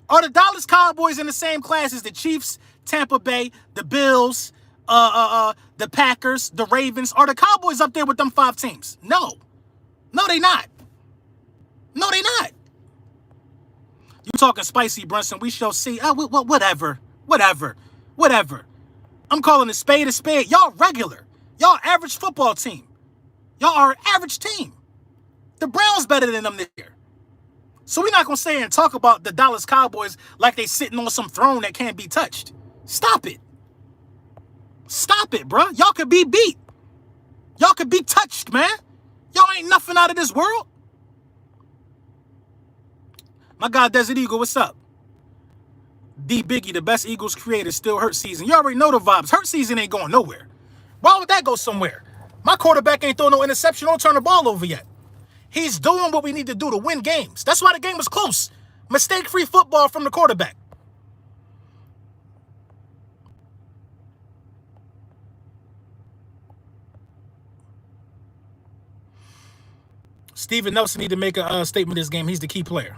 Are the Dallas Cowboys in the same class as the Chiefs, Tampa Bay, the Bills, the Packers, the Ravens? Are the Cowboys up there with them 5 teams? No. No, they not. No, they not. You talking spicy, Brunson. We shall see. Whatever. I'm calling a spade a spade. Y'all regular. Y'all average football team. Y'all are an average team. The Browns better than them this year. So we're not going to sit here and talk about the Dallas Cowboys like they sitting on some throne that can't be touched. Stop it. Stop it, bro. Y'all could be beat. Y'all could be touched, man. Y'all ain't nothing out of this world. My guy, Desert Eagle, what's up? D Biggie, the best Eagles creator, still hurt season. You already know the vibes. Hurt season ain't going nowhere. Why would that go somewhere? My quarterback ain't throwing no interception, don't turn the ball over yet. He's doing what we need to do to win games. That's why the game was close. Mistake-free football from the quarterback. Steven Nelson need to make a statement this game. He's the key player.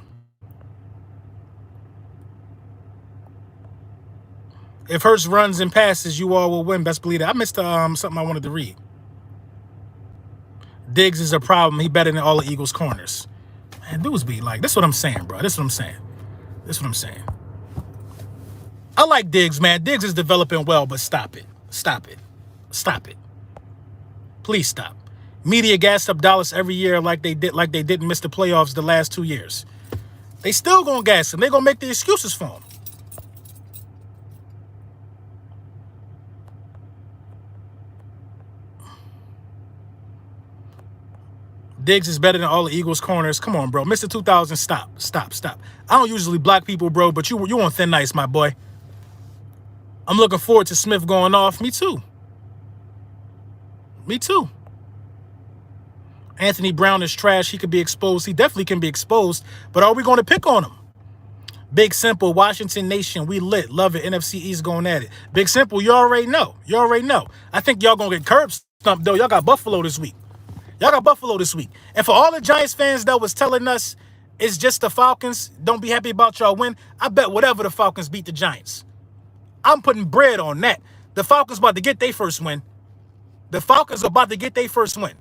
If Hurts runs and passes, you all will win. Best believe that. I missed something I wanted to read. Diggs is a problem. He better than all the Eagles' corners. Man, dudes be like, this is what I'm saying, bro. This is what I'm saying. This is what I'm saying. I like Diggs, man. Diggs is developing well, but stop it. Stop it. Stop it. Please stop. Media gassed up Dallas every year like they didn't miss the playoffs the last 2 years. They still gonna gas him. They gonna make the excuses for him. Diggs is better than all the Eagles' corners. Come on, bro. Mr. 2000, stop. I don't usually block people, bro, but you on thin ice, my boy. I'm looking forward to Smith going off. Me too. Me too. Anthony Brown is trash. He could be exposed. He definitely can be exposed. But are we going to pick on him? Big Simple, Washington Nation, we lit. Love it. NFC East going at it. Big Simple, you already know. You already know. I think y'all going to get curb stumped, though. Y'all got Buffalo this week. Y'all got Buffalo this week. And for all the Giants fans that was telling us it's just the Falcons, don't be happy about y'all win, I bet whatever the Falcons beat the Giants. I'm putting bread on that. The Falcons about to get their first win. The Falcons are about to get their first win.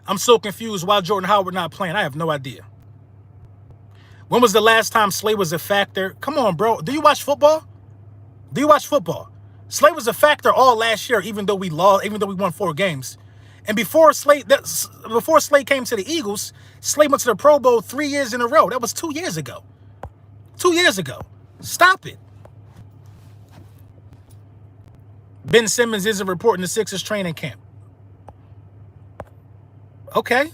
I'm so confused why Jordan Howard not playing. I have no idea. When was the last time Slay was a factor? Come on, bro. Do you watch football? Do you watch football? Slay was a factor all last year, even though we lost, even though we won 4 games. And before Slay came to the Eagles, Slay went to the Pro Bowl 3 years in a row. That was 2 years ago. 2 years ago. Stop it. Ben Simmons isn't reporting the Sixers training camp. Okay.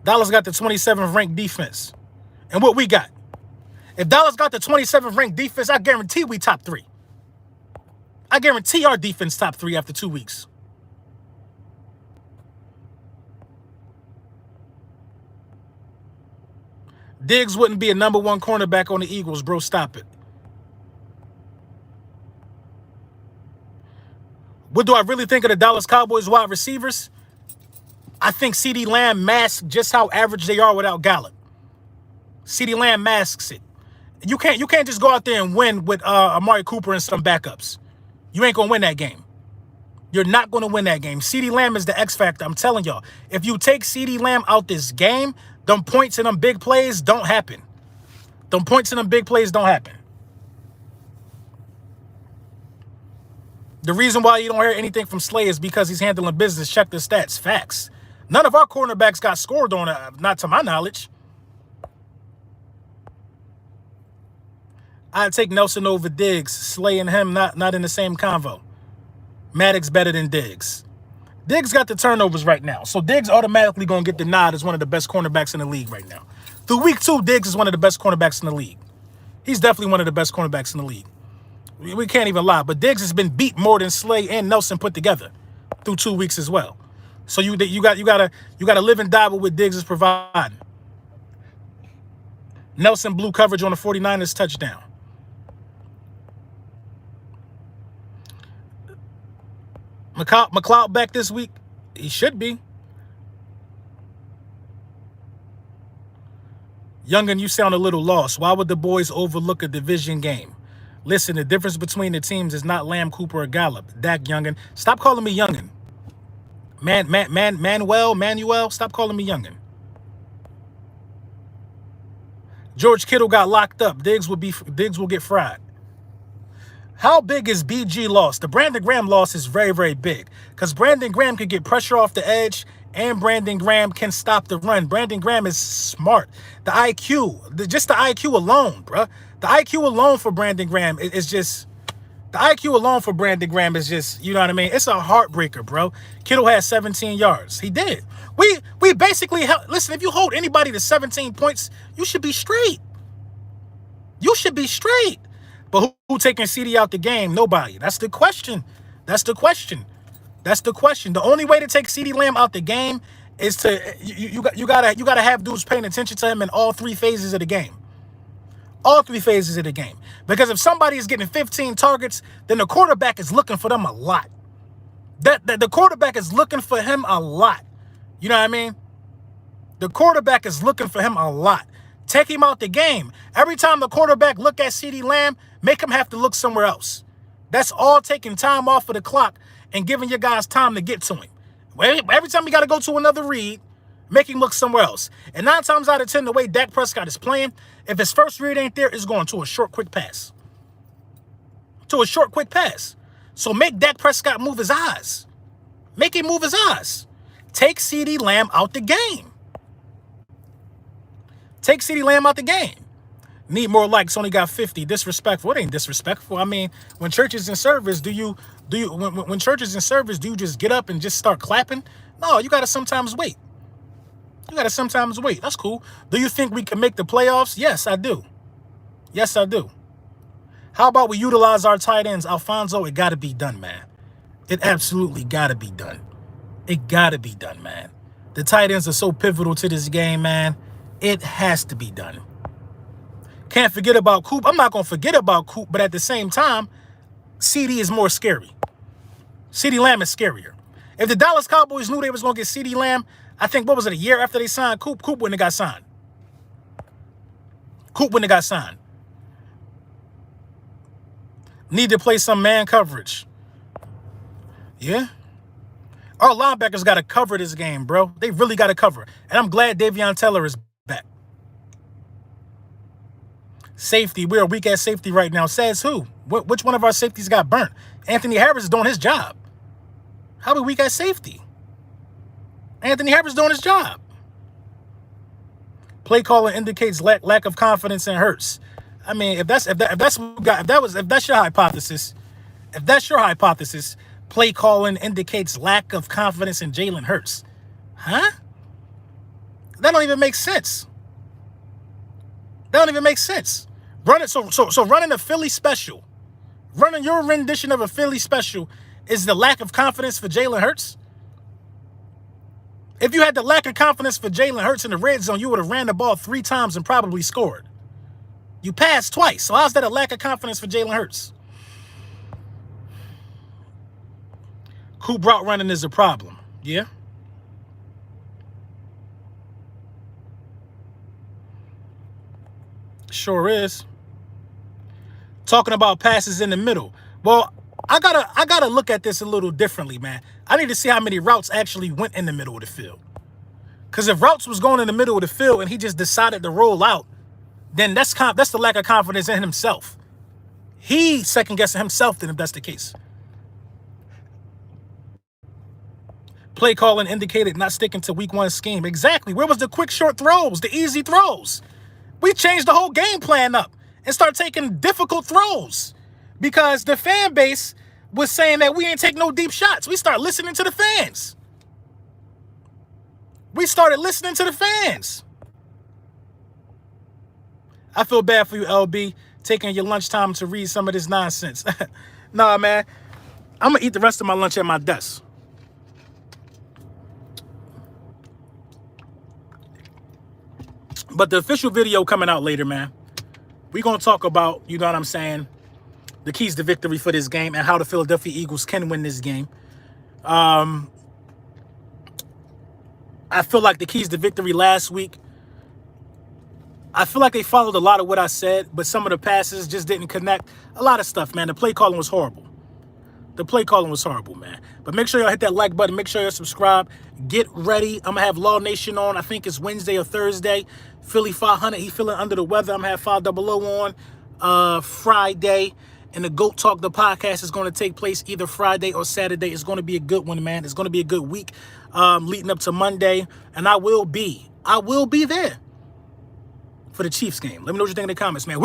Dallas got the 27th ranked defense. And what we got? If Dallas got the 27th ranked defense, I guarantee we top 3. I guarantee our defense top 3 after 2 weeks. Diggs wouldn't be a #1 cornerback on the Eagles, bro. Stop it. What do I really think of the Dallas Cowboys wide receivers? I think CeeDee Lamb masks just how average they are without Gallup. CeeDee Lamb masks it. You can't just go out there and win with Amari Cooper and some backups. You ain't going to win that game. You're not going to win that game. CeeDee Lamb is the X factor. I'm telling y'all. If you take CeeDee Lamb out this game, them points and them big plays don't happen. Them points and them big plays don't happen. The reason why you don't hear anything from Slay is because he's handling business. Check the stats. Facts. None of our cornerbacks got scored on, not to my knowledge. I'd take Nelson over Diggs. Slay and him not in the same convo. Maddox better than Diggs. Diggs got the turnovers right now. So Diggs automatically going to get the nod as one of the best cornerbacks in the league right now. Through week 2, Diggs is one of the best cornerbacks in the league. He's definitely one of the best cornerbacks in the league. We can't even lie. But Diggs has been beat more than Slay and Nelson put together through 2 weeks as well. So you gotta live and die with what Diggs is providing. Nelson blew coverage on the 49ers touchdown. McLeod back this week? He should be. Youngin, you sound a little lost. Why would the boys overlook a division game? Listen, the difference between the teams is not Lamb, Cooper, or Gallup. Dak, Youngin. Stop calling me Youngin. Manuel, stop calling me Youngin. George Kittle got locked up. Diggs will get fried. How big is BG loss? The Brandon Graham loss is very, very big because Brandon Graham can get pressure off the edge and Brandon Graham can stop the run. Brandon Graham is smart. The IQ, just the IQ alone, bruh. The IQ alone for Brandon Graham is just, the IQ alone for Brandon Graham is just, you know what I mean? It's a heartbreaker, bro. Kittle had 17 yards. He did. We basically, listen, if you hold anybody to 17 points, you should be straight. You should be straight. But who taking CD out the game? Nobody. That's the question. That's the question. That's the question. The only way to take CeeDee Lamb out the game is to you gotta have dudes paying attention to him in all 3 phases of the game. All 3 phases of the game. Because if somebody is getting 15 targets, then the quarterback is looking for them a lot. The quarterback is looking for him a lot. You know what I mean? The quarterback is looking for him a lot. Take him out the game. Every time the quarterback look at CeeDee Lamb, make him have to look somewhere else. That's all taking time off of the clock and giving your guys time to get to him. Every time you got to go to another read, make him look somewhere else. And 9 times out of 10, the way Dak Prescott is playing, if his first read ain't there, it's going to a short, quick pass. To a short, quick pass. So make Dak Prescott move his eyes. Make him move his eyes. Take CeeDee Lamb out the game. Take CeeDee Lamb out the game. Need more likes, only got 50. Disrespectful. It ain't disrespectful. I mean, when church is in service, when church is in service, do you just get up and just start clapping? No, you gotta sometimes wait. You gotta sometimes wait. That's cool. Do you think we can make the playoffs? Yes, I do. Yes, I do. How about we utilize our tight ends? Alfonso, it gotta be done, man. It absolutely gotta be done. It gotta be done, man. The tight ends are so pivotal to this game, man. It has to be done. Can't forget about Coop. I'm not going to forget about Coop, but at the same time, CD is more scary. CeeDee Lamb is scarier. If the Dallas Cowboys knew they was going to get CeeDee Lamb, I think, what was it, a year after they signed Coop? Coop wouldn't have got signed. Coop wouldn't have got signed. Need to play some man coverage. Yeah. Our linebackers got to cover this game, bro. They really got to cover. And I'm glad Davion Taylor is back. Safety. We're weak at safety right now. Says who? Which one of our safeties got burnt? Anthony Harris is doing his job. How are we weak at safety? Anthony Harris is doing his job. Play calling indicates lack of confidence in Hurts. I mean, if that's your hypothesis, play calling indicates lack of confidence in Jalen Hurts. Huh? That don't even make sense. That don't even make sense. So running a Philly special, running your rendition of a Philly special is the lack of confidence for Jalen Hurts? If you had the lack of confidence for Jalen Hurts in the red zone, you would have ran the ball 3 times and probably scored. You passed twice. So how's that a lack of confidence for Jalen Hurts? Coop route running is a problem. Yeah. Sure is. Talking about passes in the middle. Well, I gotta look at this a little differently, man. I need to see how many routes actually went in the middle of the field. Because if routes was going in the middle of the field and he just decided to roll out, then that's the lack of confidence in himself. He second-guessing himself then if that's the case. Play calling indicated not sticking to week 1 scheme. Exactly. Where was the quick short throws, the easy throws? We changed the whole game plan up and start taking difficult throws because the fan base was saying that we ain't take no deep shots. We start listening to the fans. We started listening to the fans. I feel bad for you, LB, taking your lunchtime to read some of this nonsense. Nah, man. I'm going to eat the rest of my lunch at my desk. But the official video coming out later, man. We're going to talk about, you know what I'm saying, the keys to victory for this game and how the Philadelphia Eagles can win this game. I feel like the keys to victory last week, I feel like they followed a lot of what I said, but some of the passes just didn't connect. A lot of stuff, man. The play calling was horrible. The play calling was horrible, man. But make sure y'all hit that like button. Make sure y'all subscribe. Get ready. I'm going to have Law Nation on. I think it's Wednesday or Thursday. Philly 500. He feeling under the weather. I'm going to have 500 on Friday. And the GOAT Talk, the podcast, is going to take place either Friday or Saturday. It's going to be a good one, man. It's going to be a good week leading up to Monday. And I will be there for the Chiefs game. Let me know what you think in the comments, man.